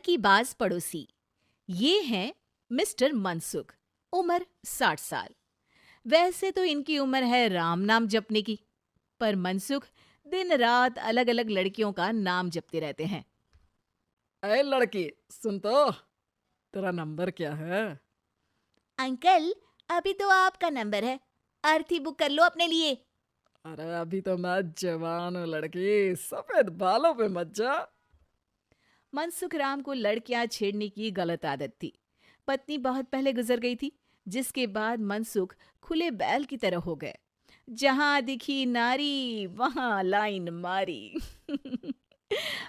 लड़कीबाज पड़ोसी। ये हैं मिस्टर मनसुख, उम्र 60 साल। वैसे तो इनकी उम्र है राम नाम जपने की, पर मनसुख दिन रात अलग अलग लड़कियों का नाम जपते रहते हैं। अरे लड़की सुन तो, तेरा नंबर क्या है? अंकल, अभी तो आपका नंबर है, अर्थी बुक कर लो अपने लिए। अरे अभी तो मैं जवान हूँ लड़की, सफेद बालों पे मत जा। मनसुख राम को लड़कियां छेड़ने की गलत आदत थी। पत्नी बहुत पहले गुजर गई थी, जिसके बाद मनसुख खुले बैल की तरह हो गए। जहां दिखी नारी वहां लाइन मारी।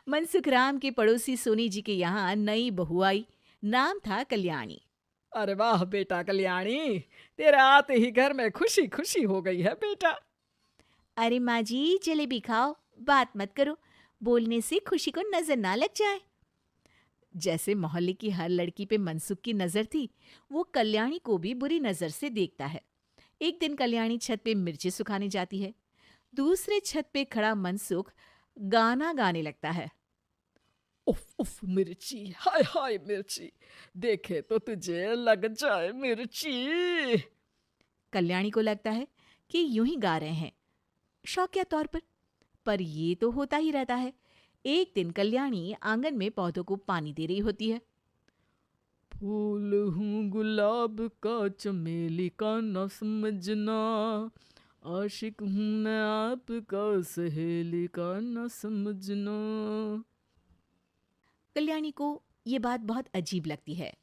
मनसुख राम के पड़ोसी सोनी जी के यहाँ नई बहू आई। नाम था कल्याणी। अरे वाह बेटा कल्याणी, तेरे आते ही घर में खुशी खुशी हो गई है बेटा। अरे माँ जी, जलेबी खाओ, बात मत करो, बोलने से खुशी को नजर ना लग जाए। जैसे मोहल्ले की हर लड़की पे मनसुख की नजर थी, वो कल्याणी को भी बुरी नजर से देखता है। एक दिन कल्याणी छत पे मिर्ची सुखाने जाती है। दूसरे छत पे खड़ा मनसुख गाना गाने लगता है। उफ उफ मिर्ची, हाय हाय मिर्ची, देखे तो तुझे लग जाए मिर्ची। कल्याणी को लगता है कि यूं ही गा रहे हैं, शौकिया तौर पर ये तो होता ही रहता है। एक दिन कल्याणी आंगन में पौधों को पानी दे रही होती है। फूल हूँ गुलाब का चमेली का न समझना, आशिक हूँ मैं आपका सहेली का न समझना। कल्याणी को ये बात बहुत अजीब लगती है,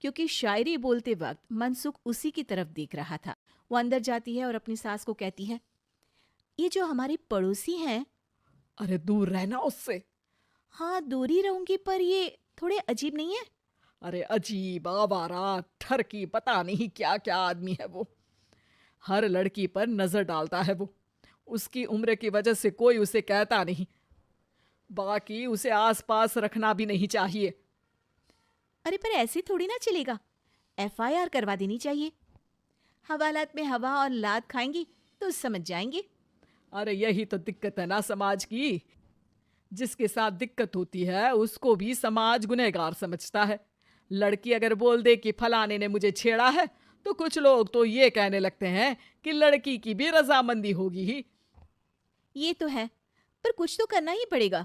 क्योंकि शायरी बोलते वक्त मनसुख उसी की तरफ देख रहा था। वो अंदर जाती है और अपनी सास को कहती है, ये जो हमारे पड़ोसी हैं। अरे दूर रहना उससे। हाँ, दूर ही रहूंगी, पर ये थोड़े अजीब नहीं है? अरे अजीब आवारा ठरकी पता नहीं क्या क्या आदमी है वो। हर लड़की पर नजर डालता है वो। उसकी उम्र की वजह से कोई उसे कहता नहीं, बाकी उसे आसपास रखना भी नहीं चाहिए। अरे पर ऐसे थोड़ी ना चलेगा, FIR करवा देनी चाहिए। हवालात में हवा और लात खाएंगी तो समझ जाएंगे। अरे यही तो दिक्कत है ना समाज की। जिसके साथ दिक्कत होती है उसको भी समाज गुनहगार समझता है। लड़की अगर बोल दे कि फलाने ने मुझे छेड़ा है, तो कुछ लोग तो ये कहने लगते हैं कि लड़की की भी रजामंदी होगी ही। ये तो है, पर कुछ तो करना ही पड़ेगा।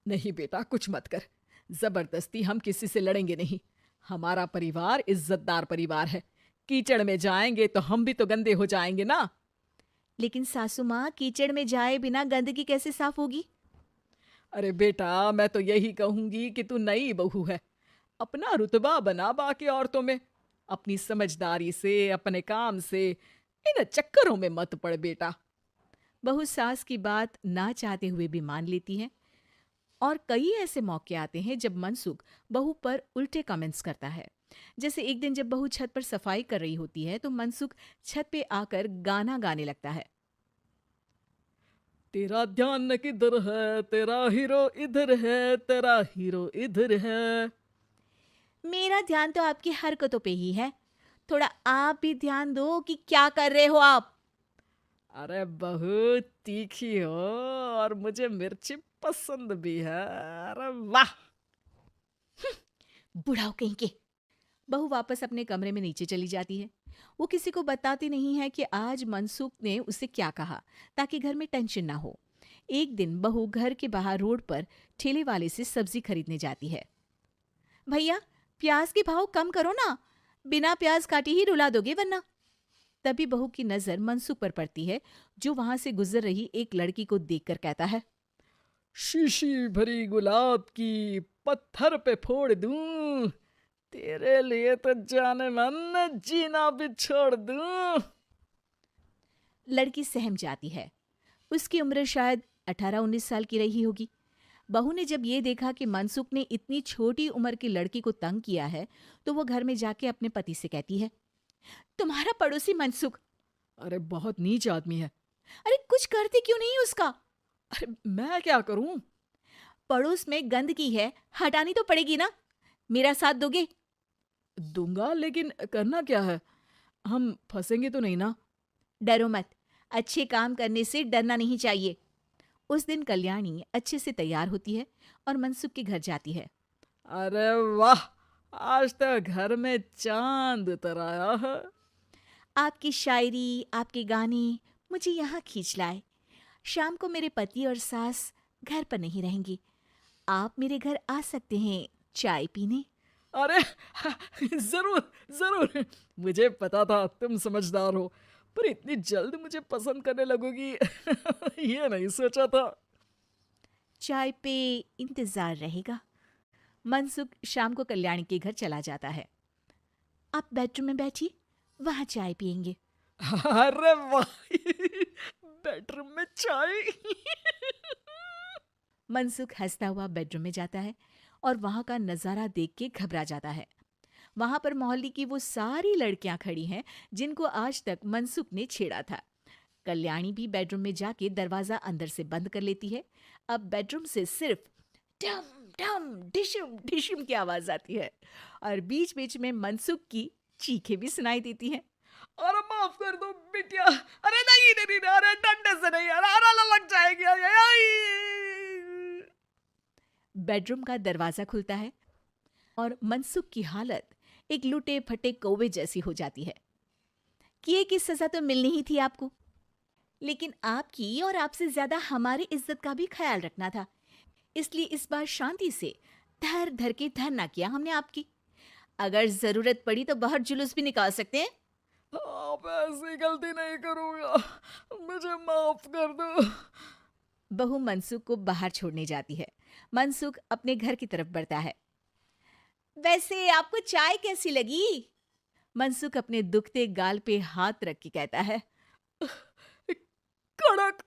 नहीं बेटा, कुछ मत कर। जबरदस्ती हम किसी से लड़ेंगे नहीं। हमारा परिवार इज्जतदार परिवार है। कीचड़ में जाएंगे तो हम भी तो गंदे हो जाएंगे ना। लेकिन सासू माँ, कीचड़ में जाए बिना गंदगी कैसे साफ होगी? अरे बेटा, मैं तो यही कहूंगी कि तू नई बहू है, अपना रुतबा बना बाकी औरतों में। अपनी समझदारी से, अपने काम से इन चक्करों में मत पड़ बेटा। बहू सास की बात ना चाहते हुए भी मान लेती है। और कई ऐसे मौके आते हैं जब मनसुख बहू पर उल्टे कमेंट्स करता है। जैसे एक दिन जब बहू छत पर सफाई कर रही होती है, तो मनसुख छत पे आकर गाना गाने लगता है। तेरा ध्यान किधर है, तेरा हीरो इधर है, तेरा हीरो इधर है। मेरा ध्यान तो आपकी हरकतों पे ही है, थोड़ा आप भी ध्यान दो कि क्या कर रहे हो आप। अरे बहुत तीखी हो और मुझे मिर्ची पसंद भी है। अरे वाह। बुढ़ाओ कहीं के। बहू वापस अपने कमरे में नीचे चली जाती है। वो किसी को बताती नहीं है कि आज मनसुख ने उसे क्या कहा, ताकि घर में टेंशन ना हो। एक दिन बहू घर के बाहर रोड पर ठेले वाले से सब्जी खरीदने जाती है। भैया, प्याज के भाव कम करो ना, बिना प्याज काटे ही रुला दोगे वरना। तभी बहू की नजर मनसुख पर पड़ती है, जो वहां से गुजर रही एक लड़की को देखकर कहता है, शीशी भरी गुलाब की पत्थर पे फोड़ दूं, तेरे लिए तो जाने मन जीना भी छोड़ दूं। लड़की सहम जाती है। उसकी उम्र शायद 18-19 साल की रही होगी। बहू ने जब ये देखा कि मनसुख ने इतनी छोटी उम्र की लड़की को तंग किया है, तो वो घर में जाके अपने पति से कहती है, तुम्हारा पड़ोसी मनसुख। अरे बहुत नीच आदमी है। अरे कुछ करते क्यों नहीं उसका? अरे मैं क्या करूं? पड़ोस में गंदगी है, हटानी तो पड़ेगी ना। मेरा साथ दोगे? दूंगा, लेकिन करना क्या है? हम फंसेंगे तो नहीं ना? डरो मत, अच्छे काम करने से डरना नहीं चाहिए। उस दिन कल्याणी अच्छे से तैयार होती है और मनसुख के घर जाती है। अरे वाह, आज तो घर में चांद उतर आया है। आपकी शायरी, आपके गाने मुझे यहाँ खींच लाए। शाम को मेरे पति और सास घर पर नहीं रहेंगी। आप मेरे घर आ सकते हैं चाय पीने। अरे जरूर जरूर, मुझे पता था तुम समझदार हो, पर इतनी जल्द मुझे पसंद करने लगोगी ये नहीं सोचा था। चाय पे इंतजार रहेगा। मनसुख शाम को कल्याणी के घर चला जाता है। आप बेडरूम में बैठिए, वहां चाय पियेंगे। अरे वाह बेडरूम में चाय मनसुख हंसता हुआ बेडरूम में जाता है और वहां का नजारा देख के घबरा जाता है। वहां पर मोहल्ले की वो सारी लड़कियां खड़ी हैं जिनको आज तक मनसुख ने छेड़ा था। कल्याणी भी बेडरूम में जाके दरवाजा अंदर से बंद कर लेती है। अब बेडरूम से सिर्फ डम डम डिशुम डिशुम की आवाज आती है और बीच बीच में मनसुख की चीखें भी सुनाई देती हैं। अरे माफ कर दो बिटिया, अरे नहीं नहीं नहीं, अरे डंडे से नहीं, अरे अरे लग जाएगी, अरे आई। बेडरूम का दरवाजा खुलता है और मनसुख की हालत एक लुटे फटे कौवे जैसी हो जाती है। किए की सजा तो मिलनी ही थी आपको, लेकिन आपकी और आपसे ज्यादा हमारी इज्जत का भी ख्याल रखना था। इसलिए इस बार शांति से धर धर के धरना किया हमने आपकी। अगर जरूरत पड़ी तो बाहर जुलूस भी निकाल सकते हैं। आप ऐसी गलती नहीं करूंगा, मुझे माफ कर दो। बहू मनसुख को बाहर छोड़ने जाती है। मनसुख अपने घर की तरफ बढ़ता है। वैसे आपको चाय कैसी लगी? मनसुख अपने दुखते गाल पे हाथ रख के कहता है। कड़क